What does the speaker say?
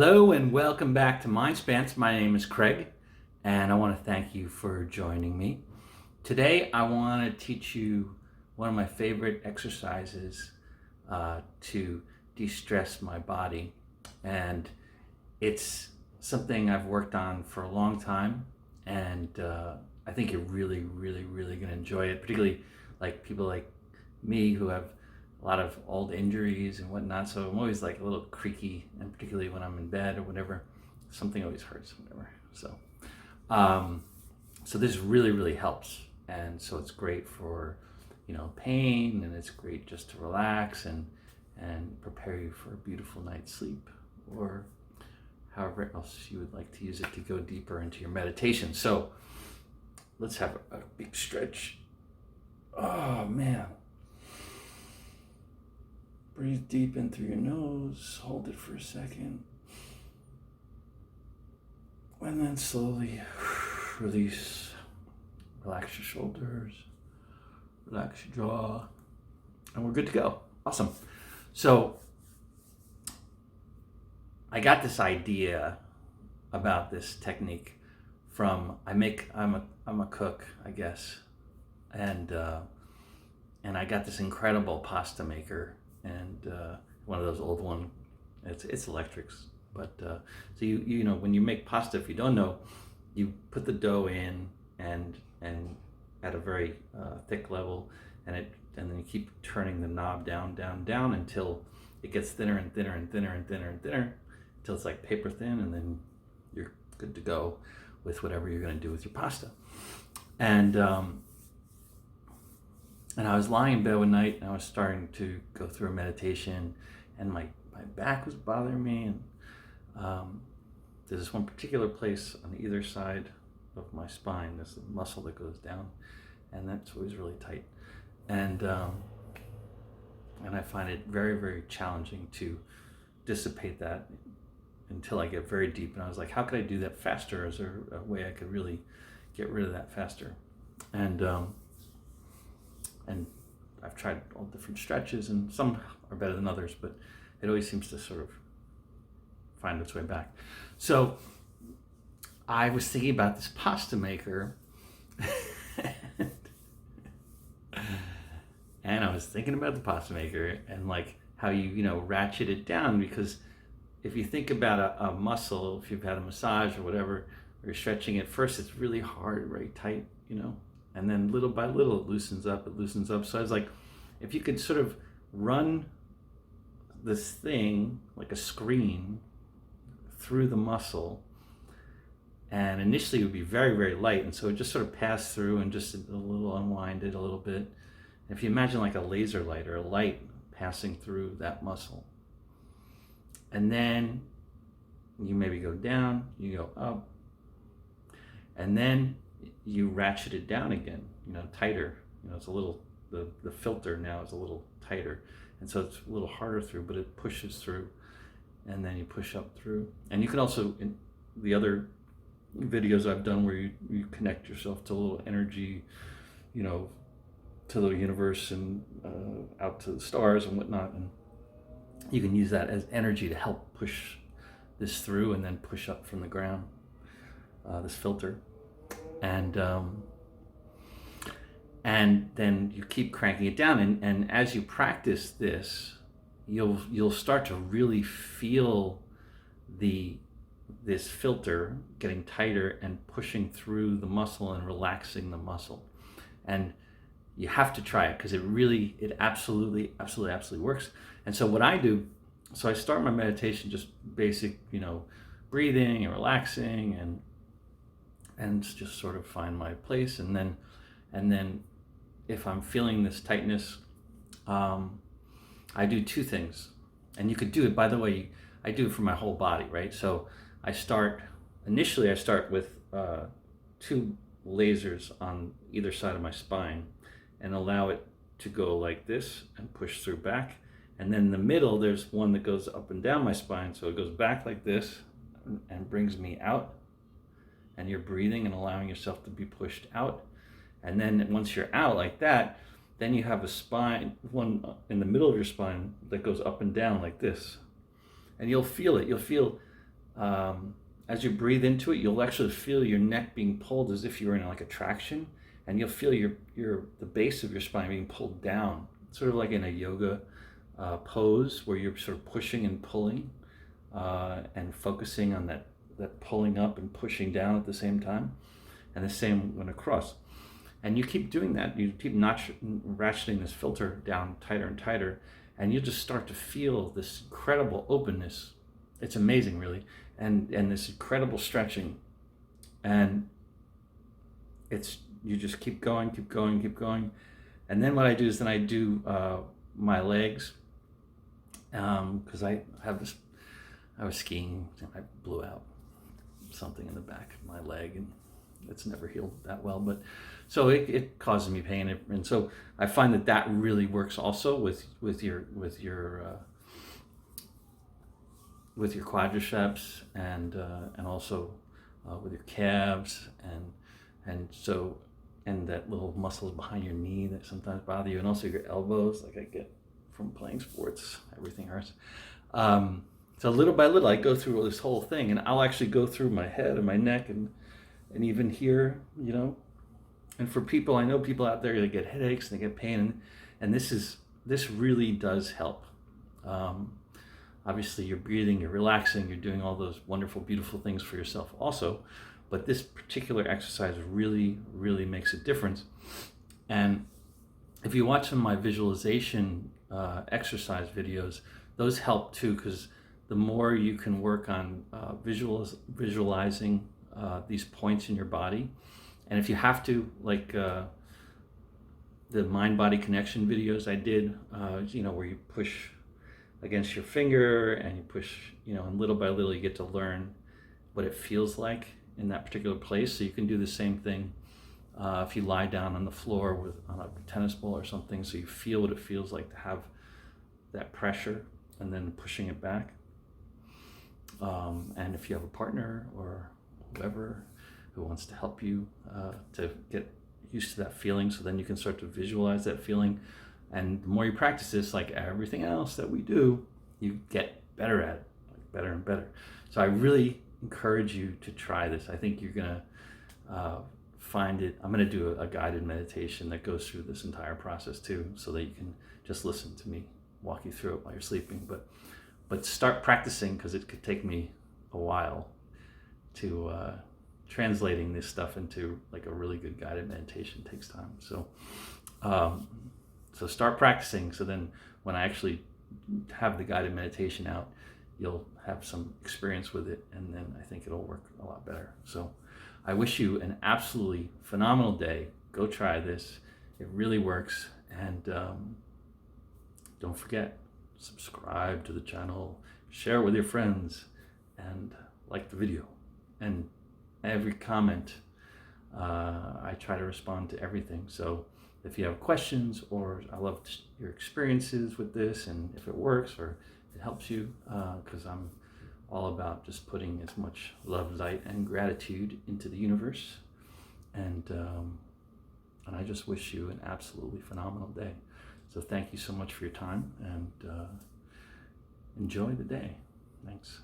Hello and welcome back to MindSpanse. My name is Craig and I want to thank you for joining me. Today I want to teach you one of my favorite exercises to de-stress my body, and it's something I've worked on for a long time, and I think you're really going to enjoy it, particularly like people like me who have a lot of old injuries and whatnot, so I'm always like a little creaky, and particularly when I'm in bed or whatever, something always hurts, whatever. So this really helps, and so it's great for pain, and it's great just to relax and prepare you for a beautiful night's sleep, or however else you would like to use it to go deeper into your meditation. So let's have a big stretch. Oh man. Breathe deep in through your nose, hold it for a second, and then slowly release. Relax your shoulders, relax your jaw, and we're good to go. Awesome. So I got this idea about this technique from I'm a cook, I guess, and I got this incredible pasta maker. And one of those old one, it's electrics, but so you know, when you make pasta, if you don't know, you put the dough in and at a very thick level, and then you keep turning the knob down until it gets thinner and thinner until it's like paper thin, and then you're good to go with whatever you're going to do with your pasta. And I was lying in bed one night, and I was starting to go through a meditation, and my back was bothering me, and there's this one particular place on either side of my spine, this muscle that goes down, and that's always really tight. And I find it very challenging to dissipate that until I get very deep. And I was like, how could I do that faster? Is there a way I could really get rid of that faster? And I've tried all different stretches, and some are better than others, but it always seems to sort of find its way back. So I was thinking about this pasta maker, and I was thinking about the pasta maker and like how you ratchet it down, because if you think about a muscle, if you've had a massage or whatever, or you're stretching it, first it's really hard, very tight, and then little by little it loosens up. So I was like, if you could sort of run this thing like a screen through the muscle, and initially it would be very light, and so it just sort of passed through and just a little unwinded a little bit. And if you imagine like a laser light or a light passing through that muscle, and then you maybe go down, you go up, and then you ratchet it down again, tighter. It's a little, the filter now is a little tighter, and so it's a little harder through, but it pushes through, and then you push up through. And you can also, in the other videos I've done where you connect yourself to a little energy, to the universe and out to the stars and whatnot, and you can use that as energy to help push this through and then push up from the ground, this filter. And then you keep cranking it down, and as you practice this, you'll start to really feel this filter getting tighter and pushing through the muscle and relaxing the muscle. And you have to try it, because it absolutely works. And so what I do, so I start my meditation just basic, breathing and relaxing, and just sort of find my place. And then if I'm feeling this tightness, I do two things. And you could do it, by the way, I do it for my whole body, right? So initially I start with two lasers on either side of my spine, and allow it to go like this and push through back. And then in the middle, there's one that goes up and down my spine. So it goes back like this and brings me out. And you're breathing and allowing yourself to be pushed out. And then once you're out like that, then you have a spine, one in the middle of your spine that goes up and down like this. And you'll feel it. You'll feel as you breathe into it, you'll actually feel your neck being pulled as if you were in like a traction, and you'll feel the base of your spine being pulled down, sort of like in a yoga pose where you're sort of pushing and pulling and focusing on that pulling up and pushing down at the same time, and the same when across. And you keep doing that, you keep ratcheting this filter down tighter and tighter, and you just start to feel this incredible openness. It's amazing, really, and this incredible stretching, and you just keep going, keep going, keep going. And then what I do is then I do my legs, because I was skiing and I blew out something in the back of my leg, and it's never healed that well, but so it causes me pain, and so I find that really works also with your quadriceps, and also with your calves, and that little muscles behind your knee that sometimes bother you, and also your elbows, like I get from playing sports, everything hurts. So little by little I go through this whole thing, and I'll actually go through my head and my neck and even here, and for people, I know people out there that get headaches and they get pain, and this really does help. Obviously you're breathing, you're relaxing, you're doing all those wonderful, beautiful things for yourself also, but this particular exercise really, really makes a difference. And if you watch some of my visualization exercise videos, those help too, because the more you can work on visualizing these points in your body, and if you have to, like the mind-body connection videos I did, where you push against your finger and you push, and little by little you get to learn what it feels like in that particular place. So you can do the same thing if you lie down on the floor on a tennis ball or something, so you feel what it feels like to have that pressure and then pushing it back. And if you have a partner or whoever who wants to help you to get used to that feeling, so then you can start to visualize that feeling. And the more you practice this, like everything else that we do, you get better at it, like better and better. So I really encourage you to try this. I think you're gonna find it. I'm gonna do a guided meditation that goes through this entire process too, so that you can just listen to me walk you through it while you're sleeping. But start practicing, because it could take me a while to translating this stuff into like a really good guided meditation. Takes time. So start practicing, so then when I actually have the guided meditation out, you'll have some experience with it, and then I think it'll work a lot better. So I wish you an absolutely phenomenal day. Go try this. It really works. And don't forget, subscribe to the channel, share it with your friends, and like the video. And every comment, I try to respond to everything. So if you have questions, or I love your experiences with this, and if it works or it helps you, because I'm all about just putting as much love, light, and gratitude into the universe. And I just wish you an absolutely phenomenal day. So thank you so much for your time, and enjoy the day. Thanks.